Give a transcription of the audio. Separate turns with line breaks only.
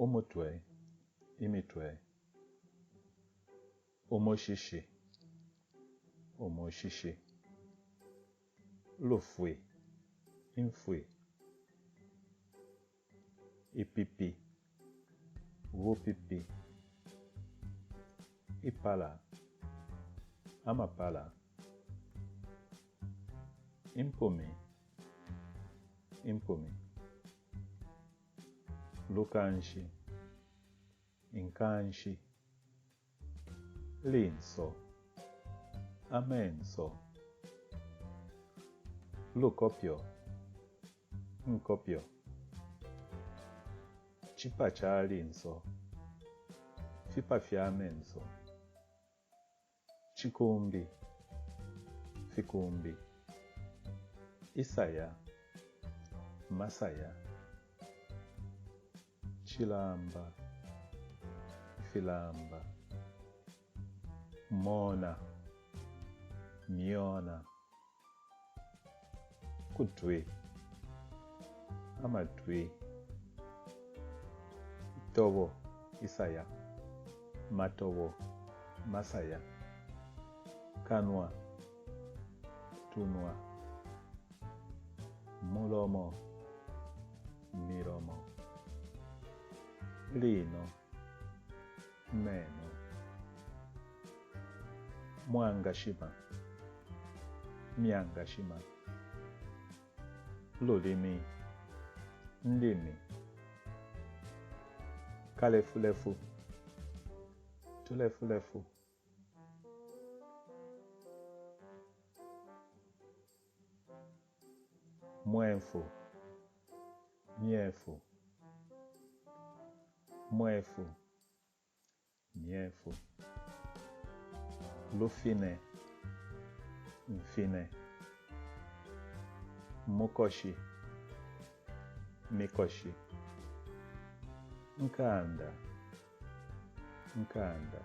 Umutwe, imitwe, umoshishi, umoshishi, lufwe, imfwe, ipipi, vupipi, ipala, amapala, impumi, impumi, lukanshi, inkanshi, linso, amenso, lukopyo, nkopyo, chipa cha linso, fipa fya menso, chikumbi, fikumbi, isaya, masaya, chilamba, filamba, mona, miona, kutwi, amatwi, tobo, isaya, matobo, masaya, kanwa, tunwa, mulomo, milomo, lino, meno, mwangashima, myangashima, lulimi, ndimi, kalefulefu, tulefulefu, mwefu, myefu, mwefu, myefu, lufine, mfine, mukoshi, mikoshi, nkanda, nkanda,